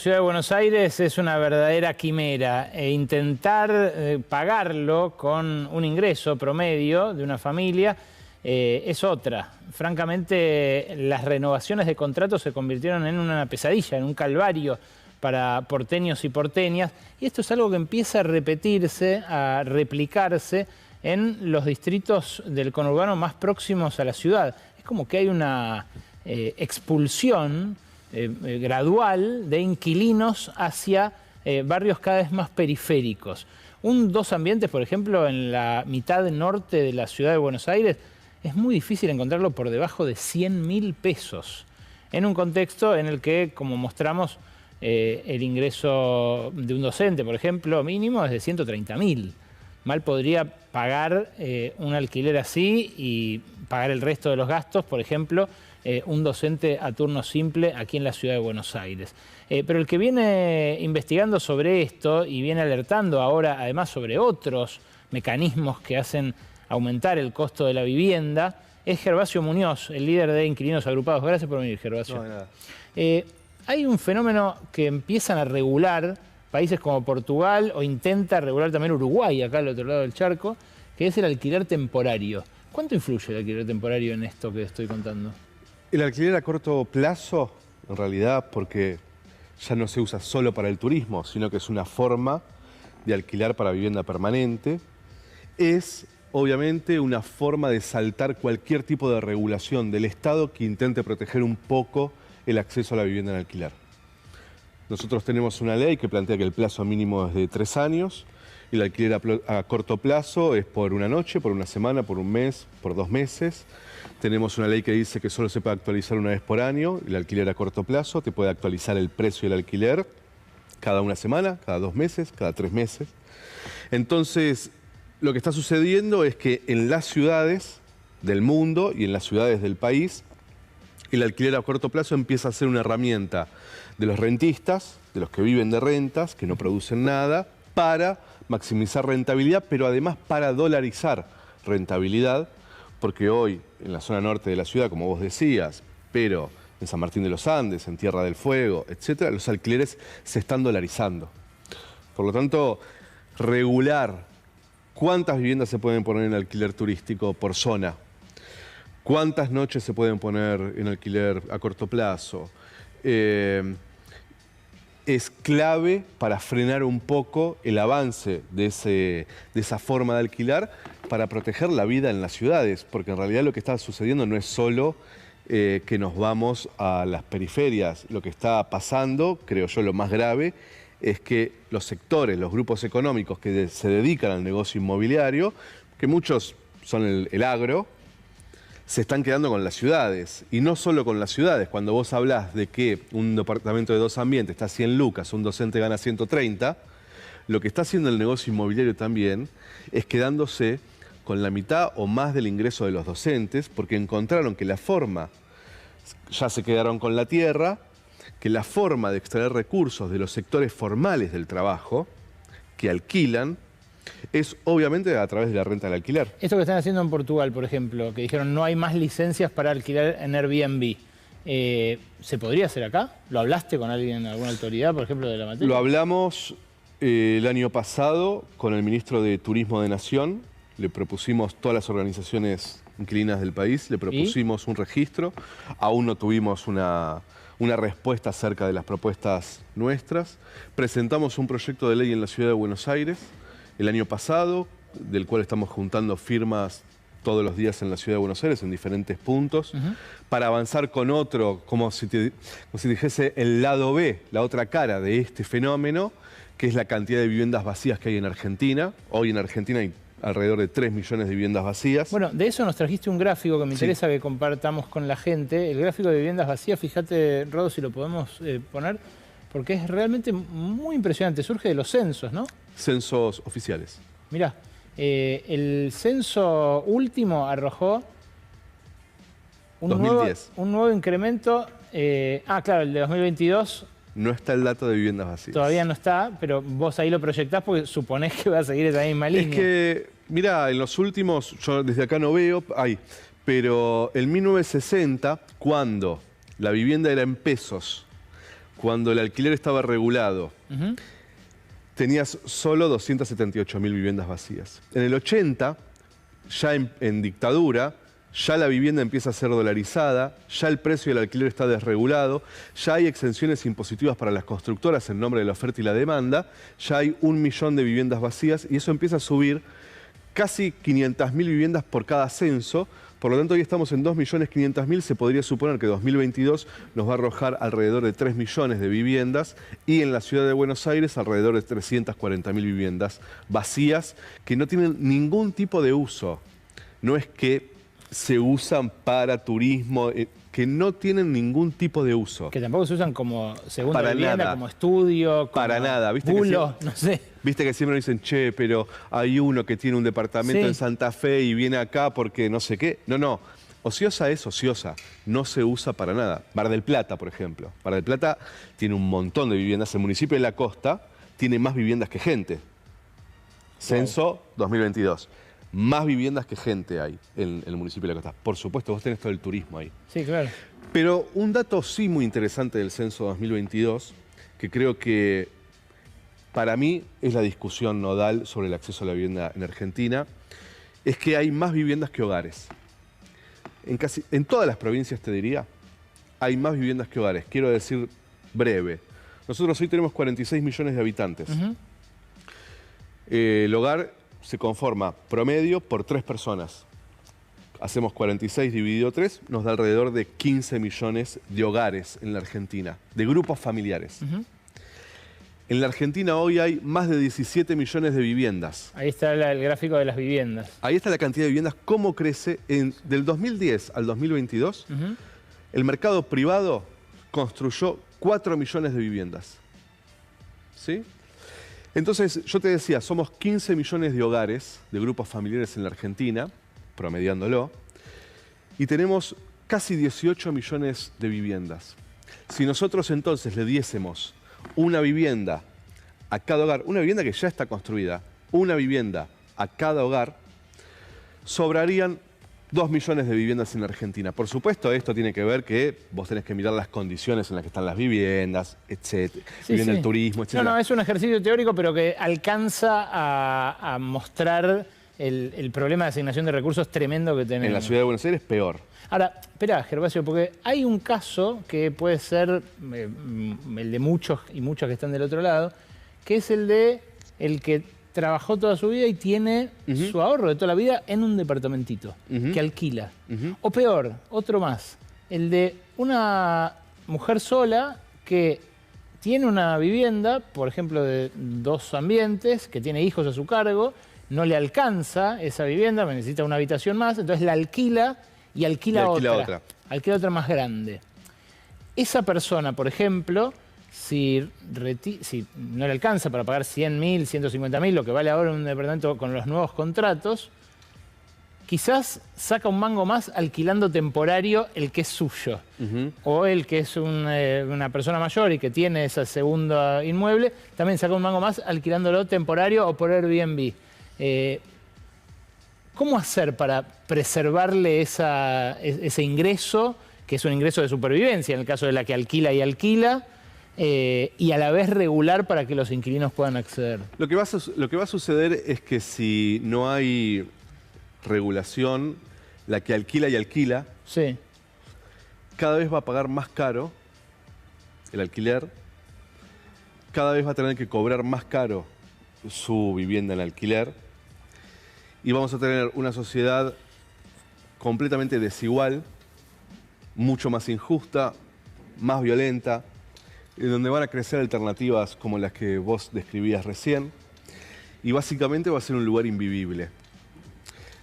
Ciudad de Buenos Aires es una verdadera quimera e intentar pagarlo con un ingreso promedio de una familia es otra. Francamente, las renovaciones de contratos se convirtieron en una pesadilla, en un calvario para porteños y porteñas, y esto es algo que empieza a repetirse, a replicarse en los distritos del conurbano más próximos a la ciudad. Es como que hay una expulsión gradual de inquilinos hacia barrios cada vez más periféricos. Un dos ambientes, por ejemplo, en la mitad norte de la ciudad de Buenos Aires, es muy difícil encontrarlo por debajo de 100.000 pesos, en un contexto en el que, como mostramos, el ingreso de un docente, por ejemplo, mínimo es de 130.000. Mal podría pagar un alquiler así y pagar el resto de los gastos, por ejemplo, un docente a turno simple aquí en la ciudad de Buenos Aires. Pero el que viene investigando sobre esto y viene alertando ahora además sobre otros mecanismos que hacen aumentar el costo de la vivienda es Gervasio Muñoz, el líder de Inquilinos Agrupados. Gracias por venir, Gervasio. No, de nada. Hay un fenómeno que empiezan a regular países como Portugal o intenta regular también Uruguay, acá al otro lado del charco, que es el alquiler temporario. ¿Cuánto influye el alquiler temporario en esto que estoy contando? El alquiler a corto plazo, en realidad, porque ya no se usa solo para el turismo, sino que es una forma de alquilar para vivienda permanente, es obviamente una forma de saltar cualquier tipo de regulación del Estado que intente proteger un poco el acceso a la vivienda en alquiler. Nosotros tenemos una ley que plantea que el plazo mínimo es de 3 años, y el alquiler a corto plazo es por una noche, por una semana, por un mes, por 2 meses. Tenemos una ley que dice que solo se puede actualizar una vez por año. El alquiler a corto plazo te puede actualizar el precio del alquiler cada una semana, cada 2 meses, cada 3 meses. Entonces, lo que está sucediendo es que en las ciudades del mundo y en las ciudades del país, el alquiler a corto plazo empieza a ser una herramienta de los rentistas, de los que viven de rentas, que no producen nada, para maximizar rentabilidad, pero además para dolarizar rentabilidad, porque hoy en la zona norte de la ciudad, como vos decías, pero en San Martín de los Andes, en Tierra del Fuego, etcétera, los alquileres se están dolarizando. Por lo tanto, regular cuántas viviendas se pueden poner en alquiler turístico por zona, cuántas noches se pueden poner en alquiler a corto plazo, es clave para frenar un poco el avance de esa forma de alquilar para proteger la vida en las ciudades, porque en realidad lo que está sucediendo no es solo que nos vamos a las periferias. Lo que está pasando, creo yo, lo más grave, es que los sectores, los grupos económicos que se dedican al negocio inmobiliario, que muchos son el agro, se están quedando con las ciudades. Y no solo con las ciudades. Cuando vos hablás de que un departamento de 2 ambientes está a 100 lucas, un docente gana 130, lo que está haciendo el negocio inmobiliario también es quedándose con la mitad o más del ingreso de los docentes, porque encontraron que la forma, ya se quedaron con la tierra, que la forma de extraer recursos de los sectores formales del trabajo, que alquilan, es obviamente a través de la renta del alquiler. Esto que están haciendo en Portugal, por ejemplo, que dijeron no hay más licencias para alquilar en Airbnb, ¿se podría hacer acá? ¿Lo hablaste con alguien, alguna autoridad, por ejemplo, de la materia? Lo hablamos el año pasado con el ministro de Turismo de Nación, le propusimos todas las organizaciones inquilinas del país, le propusimos un registro, aún no tuvimos una respuesta acerca de las propuestas nuestras. Presentamos un proyecto de ley en la ciudad de Buenos Aires el año pasado, del cual estamos juntando firmas todos los días en la ciudad de Buenos Aires, en diferentes puntos, para avanzar con otro, como si dijese el lado B, la otra cara de este fenómeno, que es la cantidad de viviendas vacías que hay en Argentina. Hoy en Argentina hay alrededor de 3 millones de viviendas vacías. Bueno, de eso nos trajiste un gráfico que me interesa que compartamos con la gente. El gráfico de viviendas vacías, fíjate, Rodo, si lo podemos poner, porque es realmente muy impresionante. Surge de los censos, ¿no? Censos oficiales. Mirá, el censo último arrojó un 2010. nuevo incremento. Claro, el de 2022... No está el dato de viviendas vacías. Todavía no está, pero vos ahí lo proyectás porque suponés que va a seguir esa misma línea. Es que, mirá, en los últimos, yo desde acá no veo, pero en 1960, cuando la vivienda era en pesos, cuando el alquiler estaba regulado, tenías solo 278.000 viviendas vacías. En el 80, ya en dictadura, ya la vivienda empieza a ser dolarizada, ya el precio del alquiler está desregulado, ya hay exenciones impositivas para las constructoras en nombre de la oferta y la demanda, ya hay 1 millón de viviendas vacías y eso empieza a subir casi 500.000 viviendas por cada censo. Por lo tanto, hoy estamos en 2.500.000, se podría suponer que 2022 nos va a arrojar alrededor de 3 millones de viviendas y en la ciudad de Buenos Aires alrededor de 340.000 viviendas vacías que no tienen ningún tipo de uso. No es que se usan para turismo, que no tienen ningún tipo de uso. Que tampoco se usan como segunda Para vivienda, nada. como estudio, como Para nada. ¿Viste bulo, que no sé. Viste que siempre nos dicen, che, pero hay uno que tiene un departamento Sí. en Santa Fe y viene acá porque no sé qué. No, no. Ociosa es ociosa. No se usa para nada. Mar del Plata, por ejemplo. Mar del Plata tiene un montón de viviendas. El municipio de La Costa tiene más viviendas que gente. Censo 2022. Más viviendas que gente hay en el municipio de La Costa. Por supuesto, vos tenés todo el turismo ahí. Sí, claro. Pero un dato sí muy interesante del censo 2022, que creo que para mí es la discusión nodal sobre el acceso a la vivienda en Argentina, es que hay más viviendas que hogares. En todas las provincias, te diría, hay más viviendas que hogares. Quiero decir breve. Nosotros hoy tenemos 46 millones de habitantes. El hogar se conforma promedio por 3 personas. Hacemos 46 dividido 3, nos da alrededor de 15 millones de hogares en la Argentina, de grupos familiares. En la Argentina hoy hay más de 17 millones de viviendas. Ahí está el gráfico de las viviendas. Ahí está la cantidad de viviendas, cómo crece. Del 2010 al 2022, el mercado privado construyó 4 millones de viviendas. ¿Sí? Entonces, yo te decía, somos 15 millones de hogares, de grupos familiares en la Argentina, promediándolo, y tenemos casi 18 millones de viviendas. Si nosotros entonces le diésemos una vivienda a cada hogar, una vivienda que ya está construida, una vivienda a cada hogar, sobrarían 2 millones de viviendas en la Argentina. Por supuesto, esto tiene que ver que vos tenés que mirar las condiciones en las que están las viviendas, etcétera, Sí, viene sí. el turismo, etcétera. No, es un ejercicio teórico, pero que alcanza a mostrar el problema de asignación de recursos tremendo que tenemos. En la ciudad de Buenos Aires, peor. Ahora, espera, Gervasio, porque hay un caso que puede ser el de muchos y muchas que están del otro lado, que es el de el que trabajó toda su vida y tiene su ahorro de toda la vida en un departamentito que alquila. O peor, otro más, el de una mujer sola que tiene una vivienda, por ejemplo, de 2 ambientes, que tiene hijos a su cargo, no le alcanza esa vivienda, necesita una habitación más, entonces la alquila y alquila otra. Alquila otra más grande. Esa persona, por ejemplo, si no le alcanza para pagar 100.000, 150.000, lo que vale ahora un departamento con los nuevos contratos, quizás saca un mango más alquilando temporario el que es suyo. O el que es una persona mayor y que tiene esa segunda inmueble, también saca un mango más alquilándolo temporario o por Airbnb. ¿Cómo hacer para preservarle ese ingreso, que es un ingreso de supervivencia, en el caso de la que alquila y alquila, y a la vez regular para que los inquilinos puedan acceder? Lo que va a suceder es que si no hay regulación, la que alquila y alquila, Sí. cada vez va a pagar más caro el alquiler, cada vez va a tener que cobrar más caro su vivienda en alquiler, y vamos a tener una sociedad completamente desigual, mucho más injusta, más violenta, en donde van a crecer alternativas como las que vos describías recién, y básicamente va a ser un lugar invivible.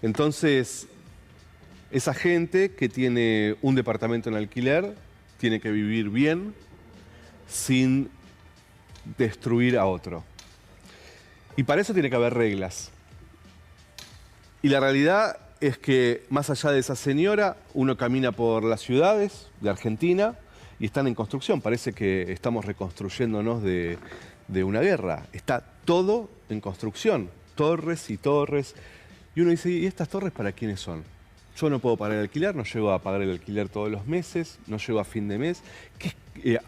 Entonces, esa gente que tiene un departamento en alquiler tiene que vivir bien sin destruir a otro. Y para eso tiene que haber reglas. Y la realidad es que más allá de esa señora, uno camina por las ciudades de Argentina y están en construcción. Parece que estamos reconstruyéndonos de una guerra. Está todo en construcción, torres y torres. Y uno dice, ¿y estas torres para quiénes son? Yo no puedo pagar el alquiler, no llego a pagar el alquiler todos los meses, no llego a fin de mes.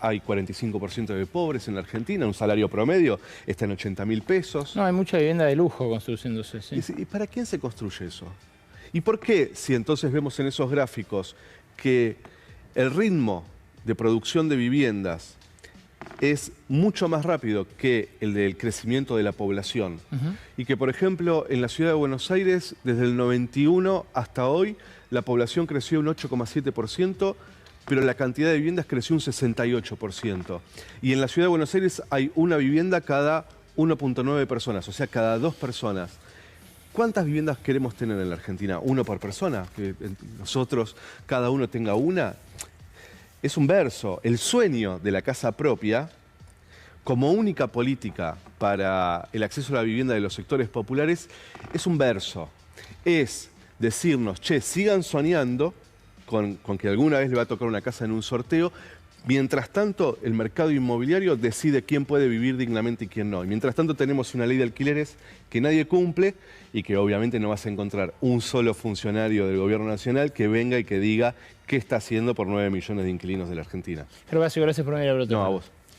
Hay 45% de pobres en la Argentina, un salario promedio está en 80.000 pesos. No, hay mucha vivienda de lujo construyéndose, sí. ¿Y para quién se construye eso? ¿Y por qué, si entonces vemos en esos gráficos que el ritmo de producción de viviendas es mucho más rápido que el del crecimiento de la población? Y que, por ejemplo, en la ciudad de Buenos Aires, desde el 91 hasta hoy, la población creció un 8,7%, pero la cantidad de viviendas creció un 68%. Y en la ciudad de Buenos Aires hay una vivienda cada 1,9 personas, o sea, cada 2 personas. ¿Cuántas viviendas queremos tener en la Argentina? ¿Uno por persona? Que nosotros, cada uno tenga una. Es un verso. El sueño de la casa propia, como única política para el acceso a la vivienda de los sectores populares, es un verso. Es decirnos, che, sigan soñando con que alguna vez le va a tocar una casa en un sorteo. Mientras tanto, el mercado inmobiliario decide quién puede vivir dignamente y quién no. Y mientras tanto tenemos una ley de alquileres que nadie cumple y que obviamente no vas a encontrar un solo funcionario del gobierno nacional que venga y que diga qué está haciendo por 9 millones de inquilinos de la Argentina. Gervasio, gracias por venir a Brote. No, a vos.